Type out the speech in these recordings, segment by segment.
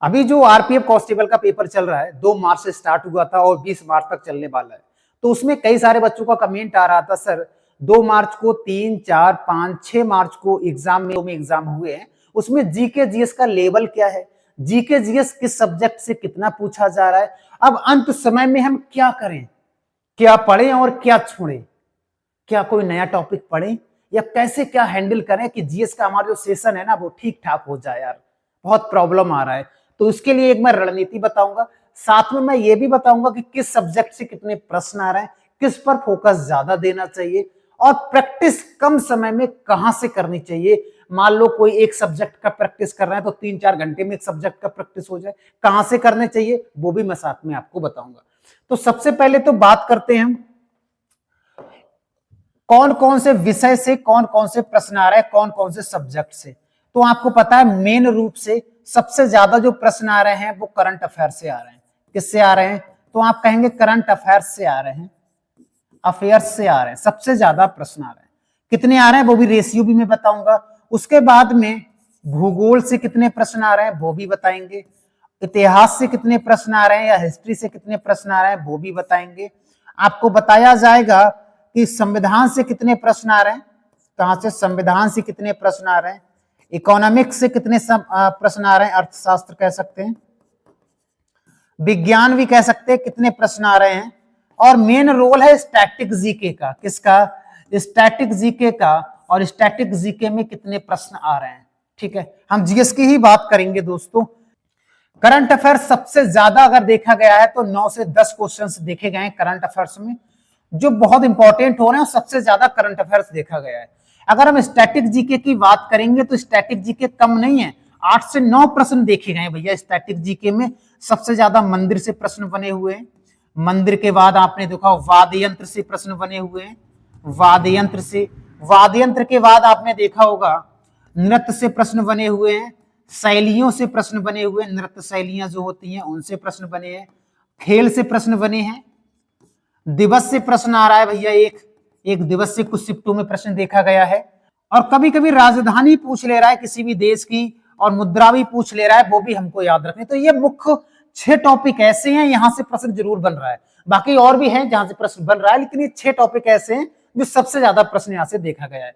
अभी जो RPF constable का पेपर चल रहा है 2 मार्च से स्टार्ट हुआ था और 20 मार्च तक चलने वाला है। तो उसमें कई सारे बच्चों का कमेंट आ रहा था, सर 2 मार्च को 3, 4, 5, 6 मार्च को एग्जाम हुए हैं, उसमें जीके जीएस का लेवल क्या है, जीके जीएस किस सब्जेक्ट से कितना पूछा जा रहा है। अब अंत समय में हम क्या करें, क्या पढ़ें और क्या छोड़ें, क्या कोई नया टॉपिक पढ़ें या कैसे क्या हैंडल करें कि जीएस का हमारा जो सेशन है ना वो ठीक ठाक हो जाए। यार बहुत प्रॉब्लम आ रहा है। तो इसके लिए एक मैं रणनीति बताऊंगा, साथ में मैं ये भी बताऊंगा कि किस सब्जेक्ट से कितने प्रश्न आ रहे हैं, किस पर फोकस ज्यादा देना चाहिए और प्रैक्टिस कम समय में कहां से करनी चाहिए। मान लो कोई एक सब्जेक्ट का प्रैक्टिस कर रहा है तो 3-4 घंटे में एक सब्जेक्ट का प्रैक्टिस हो जाए, कहां से करने चाहिए वो भी मैं साथ में आपको बताऊंगा। तो सबसे पहले तो बात करते हैं कौन कौन से विषय से कौन कौन से प्रश्न आ रहे हैं, कौन कौन से सब्जेक्ट से। तो आपको पता है मेन रूप से सबसे ज्यादा जो प्रश्न आ रहे हैं वो करंट अफेयर से आ रहे हैं। किससे आ रहे हैं? तो आप कहेंगे करंट अफेयर्स से आ रहे हैं, अफेयर्स से आ रहे हैं, सबसे ज्यादा प्रश्न आ रहे हैं। कितने आ रहे हैं वो भी रेशियो भी मैं बताऊंगा। उसके बाद में भूगोल से कितने प्रश्न आ रहे हैं वो भी बताएंगे, इतिहास से कितने प्रश्न आ रहे हैं या हिस्ट्री से कितने प्रश्न आ रहे हैं वो भी बताएंगे। आपको बताया जाएगा कि संविधान से कितने प्रश्न आ रहे हैं, कहां से संविधान से कितने प्रश्न आ रहे हैं, इकोनॉमिक्स से कितने प्रश्न आ रहे हैं, अर्थशास्त्र कह सकते हैं, विज्ञान भी कह सकते हैं कितने प्रश्न आ रहे हैं। और मेन रोल है स्टैटिक जीके का। किसका? स्टैटिक जीके का। और स्टैटिक जीके में कितने प्रश्न आ रहे हैं। ठीक है, हम जीएस की ही बात करेंगे दोस्तों। करंट अफेयर सबसे ज्यादा अगर देखा गया है तो 9 से 10 क्वेश्चंस देखे गए हैं करंट अफेयर्स में जो बहुत इंपॉर्टेंट हो रहे हैं, सबसे ज्यादा करंट अफेयर्स देखा गया है। अगर हम स्टैटिक जीके की बात करेंगे तो स्टैटिक जीके कम नहीं है, 8 से 9 प्रश्न देखे गए भैया स्टैटिक जीके में। सबसे ज्यादा मंदिर से प्रश्न बने हुए हैं, मंदिर के बाद आपने देखा वाद्य यंत्र से प्रश्न बने हुए हैं, वाद्य यंत्र से, वाद्य यंत्र के बाद आपने देखा होगा नृत्य से प्रश्न बने हुए हैं, शैलियों से प्रश्न बने हुए हैं, नृत्य शैलियां जो होती हैं उनसे प्रश्न बने हैं, खेल से प्रश्न बने हैं, दिवस से प्रश्न आ रहा है भैया, एक दिवस से कुछ शिफ्टों में प्रश्न देखा गया है। और कभी कभी राजधानी पूछ ले रहा है किसी भी देश की और मुद्रा भी पूछ ले रहा है, वो भी हमको याद रखने। तो ये मुख्य 6 टॉपिक ऐसे हैं यहां से प्रश्न जरूर बन रहा है, बाकी और भी हैं जहां से प्रश्न बन रहा है, लेकिन ये 6 टॉपिक ऐसे हैं जो सबसे ज्यादा प्रश्न यहां से देखा गया है।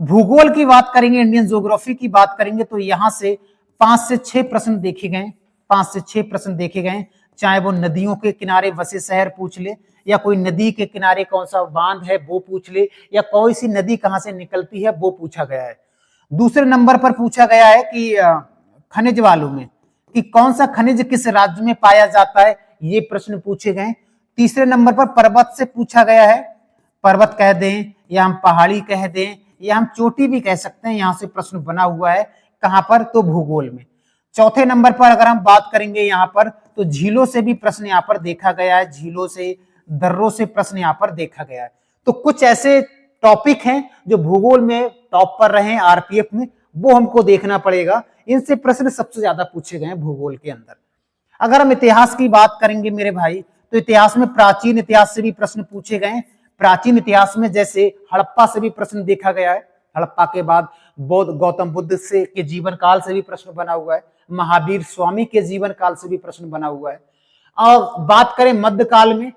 भूगोल की बात करेंगे, इंडियन ज्योग्राफी की बात करेंगे तो यहां से 5 से 6 प्रश्न देखे गए, 5 से 6 प्रश्न देखे गए, चाहे वो नदियों के किनारे बसे शहर पूछ ले या कोई नदी के किनारे कौन सा बांध है वो पूछ ले या कोई सी नदी कहां से निकलती है वो पूछा गया है। दूसरे नंबर पर पूछा गया है कि खनिज वालों में कि कौन सा खनिज किस राज्य में पाया जाता है, ये प्रश्न पूछे गए। तीसरे नंबर पर पर्वत से पूछा गया है, पर्वत कह दें या हम पहाड़ी कह दें या हम चोटी भी कह सकते हैं, यहां से प्रश्न बना हुआ है। कहां पर? तो भूगोल में। चौथे नंबर पर अगर हम बात करेंगे यहां पर तो झीलों से भी प्रश्न यहां पर देखा गया है, झीलों से, दर्रों से प्रश्न यहां पर देखा गया है। तो कुछ ऐसे टॉपिक हैं जो भूगोल में टॉप पर रहे हैं आरपीएफ में, वो हमको देखना पड़ेगा। इनसे प्रश्न सबसे ज्यादा पूछे गए हैं भूगोल के अंदर। अगर हम इतिहास की बात करेंगे मेरे भाई तो इतिहास में प्राचीन इतिहास से भी प्रश्न पूछे गए। प्राचीन इतिहास में जैसे हड़प्पा से भी प्रश्न देखा गया है, हड़प्पा के बाद गौतम बुद्ध से के जीवन काल से भी प्रश्न बना हुआ है, महावीर स्वामी के जीवन काल से भी प्रश्न बना हुआ है। और बात करें मध्यकाल में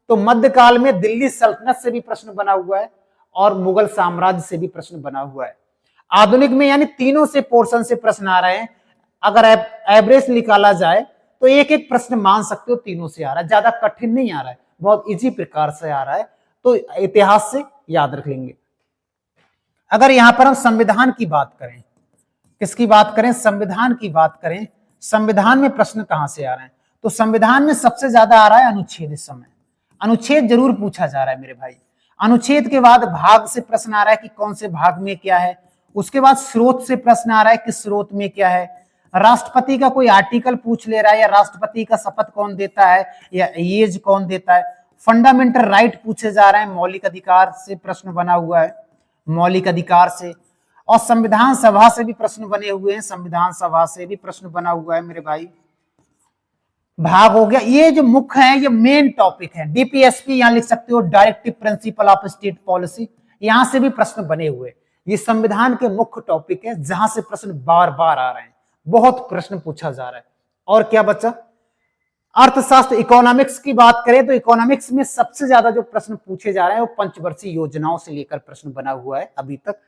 तो मध्यकाल में दिल्ली सल्तनत से भी प्रश्न बना हुआ है और मुगल साम्राज्य से भी प्रश्न बना हुआ है। आधुनिक में यानी तीनों से पोर्शन से प्रश्न आ रहे हैं। अगर एवरेज निकाला जाए तो एक एक प्रश्न मान सकते हो तीनों से आ रहा है, ज्यादा कठिन नहीं आ रहा है, बहुत इजी प्रकार से आ रहा है। तो इतिहास से याद रख लेंगे। अगर यहां पर हम संविधान की बात करें, किसकी बात करें? संविधान की बात करें। संविधान में प्रश्न कहां से आ रहे हैं? तो संविधान में सबसे ज्यादा आ रहा है अनुच्छेद। इस समय अनुच्छेद जरूर पूछा जा रहा है मेरे भाई। अनुच्छेद के बाद भाग से प्रश्न आ रहा है कि कौन से भाग में क्या है। उसके बाद स्रोत से प्रश्न आ रहा है कि स्रोत में क्या है। राष्ट्रपति का कोई आर्टिकल पूछ ले रहा है या राष्ट्रपति का शपथ कौन देता है या एज कौन देता है। फंडामेंटल राइट पूछे जा रहे हैं, मौलिक अधिकार से प्रश्न बना हुआ है, मौलिक अधिकार से। और संविधान सभा से भी प्रश्न बने हुए हैं, संविधान सभा से भी प्रश्न बना हुआ है मेरे भाई। भाग हो गया। ये जो मुख्य है ये मेन टॉपिक है। डीपीएसपी यहां लिख सकते हो, directive principle of state policy, यहां से भी प्रश्न बने हुए। ये संविधान के मुख्य टॉपिक है जहां से प्रश्न बार बार आ रहे हैं, बहुत प्रश्न पूछा जा रहा है। और क्या बचा? अर्थशास्त्र, इकोनॉमिक्स की बात करें तो इकोनॉमिक्स में सबसे ज्यादा जो प्रश्न पूछे जा रहे हैं वो पंचवर्षीय योजनाओं से लेकर प्रश्न बना हुआ है अभी तक।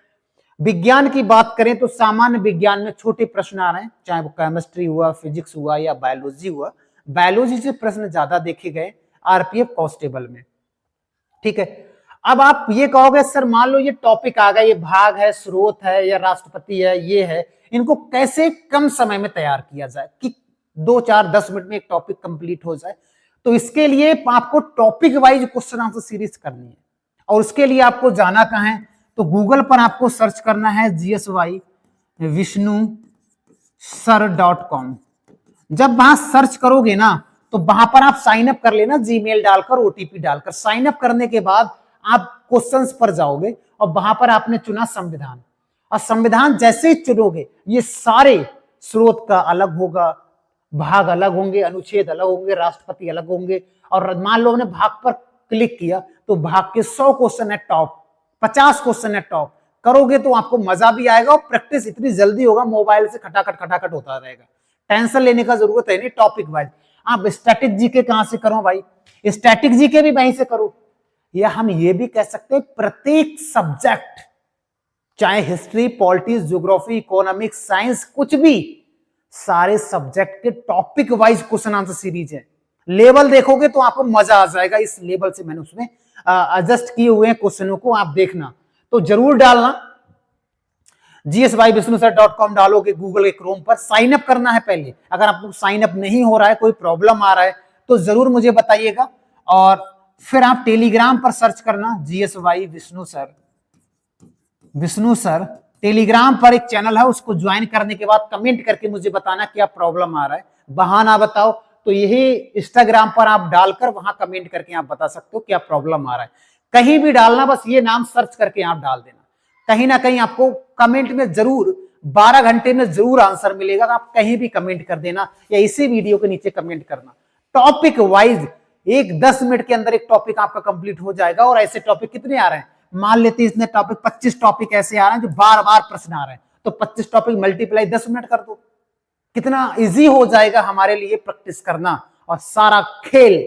विज्ञान की बात करें तो सामान्य विज्ञान में छोटे प्रश्न आ रहे हैं, चाहे वो केमिस्ट्री हुआ, फिजिक्स हुआ या बायोलॉजी हुआ। बायोलॉजी से प्रश्न ज्यादा देखे गए आरपीएफ कांस्टेबल में। ठीक है, अब आप ये कहोगे सर मान लो ये टॉपिक आ गया, ये भाग है, स्रोत है या राष्ट्रपति है, ये है, इनको कैसे कम समय में तैयार किया जाए कि 2, 4, 10 मिनट में एक टॉपिक कंप्लीट हो जाए? तो इसके लिए आपको topic wise question answer series करनी है, और उसके लिए आपको जाना कहां है? तो गूगल पर आपको सर्च करना है GSY vishnusar.com। जब वहां सर्च करोगे ना तो वहां पर आप साइन अप कर लेना, जीमेल डालकर, ओटीपी डालकर। साइन अप करने के बाद आप क्वेश्चंस पर जाओगे और वहां पर आपने चुना संविधान, और संविधान जैसे ही चुनोगे ये सारे स्रोत का अलग होगा, भाग अलग होंगे, अनुच्छेद अलग होंगे, राष्ट्रपति अलग होंगे। और मान लो हमने भाग पर क्लिक किया तो भाग के 100 क्वेश्चन है टॉप, 50 क्वेश्चन है टॉप। करोगे तो आपको मजा भी आएगा और प्रैक्टिस इतनी जल्दी होगा, मोबाइल से खटाखट होता रहेगा। टेंशन लेने का जरूरत है नहीं। टॉपिक वाइज आप स्टैटिक जीके कहां से करो भाई? स्टैटिक जीके भी वहीं से करो, या हम ये भी कह सकते हैं प्रत्येक सब्जेक्ट, चाहे history, politics, geography, economics, science, कुछ भी, सारे सब्जेक्ट के topic wise question answer series है। लेवल देखोगे तो आपको मजा आ जाएगा। इस लेवल से मैंने उसमें एडजस्ट किए हुए हैं क्वेश्चनों को, आप देखना तो जरूर डालना। GSYvishnusar.com डालोगे गूगल के क्रोम पर, साइन अप करना है पहले। अगर आपको साइन अप नहीं हो रहा है, कोई प्रॉब्लम आ रहा है तो जरूर मुझे बताइएगा। और फिर आप टेलीग्राम पर सर्च करना GSY विष्णु सर। टेलीग्राम पर एक चैनल है, उसको ज्वाइन करने के बाद कमेंट करके मुझे बताना क्या प्रॉब्लम आ रहा है। बहाना बताओ तो यही इंस्टाग्राम पर आप डालकर वहां कमेंट करके आप बता सकते हो क्या प्रॉब्लम आ रहा है। कहीं भी डालना, बस ये नाम सर्च करके आप डाल देना, कहीं ना कहीं आपको कमेंट में जरूर 12 घंटे में जरूर आंसर मिलेगा। आप कहीं भी कमेंट कर देना या इसी वीडियो के नीचे कमेंट करना। टॉपिक वाइज एक 10 मिनट के अंदर एक टॉपिक आपका कंप्लीट हो जाएगा। और ऐसे टॉपिक कितने आ रहे हैं? मान लेते हैं इसने टॉपिक 25 टॉपिक ऐसे आ रहे हैं जो बार बार प्रश्न आ रहे हैं, तो 25 टॉपिक मल्टीप्लाई 10 मिनट कर दो, कितना इजी हो जाएगा हमारे लिए प्रैक्टिस करना। और सारा खेल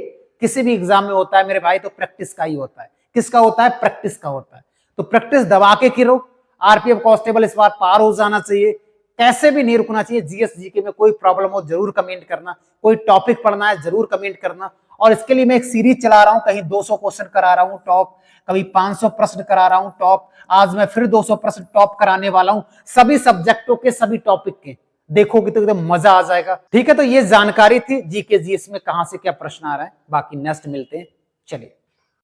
किसी भी एग्जाम में होता है मेरे भाई तो प्रैक्टिस का ही होता है। किसका होता है? प्रैक्टिस का होता है। तो प्रैक्टिस दबा के करो। आरपीएफ कांस्टेबल इस बार पार हो जाना चाहिए, कैसे भी नहीं रुकना चाहिए। जीएसजीके में कोई प्रॉब्लम हो जरूर कमेंट करना, कोई टॉपिक पढ़ना है जरूर कमेंट करना। और इसके लिए मैं एक सीरीज चला रहा हूं, कहीं 200 क्वेश्चन करा रहा हूं टॉप, कभी 500 प्रश्न करा रहा हूं टॉप। आज मैं फिर 200 प्रश्न टॉप कराने वाला हूं, सभी सब्जेक्टों के, सभी टॉपिक के। देखोगे तो एकदम मजा आ जाएगा। ठीक है, तो ये जानकारी थी जीके जीएस में कहां से क्या प्रश्न आ रहा है। बाकी नेक्स्ट मिलते हैं, चलिए।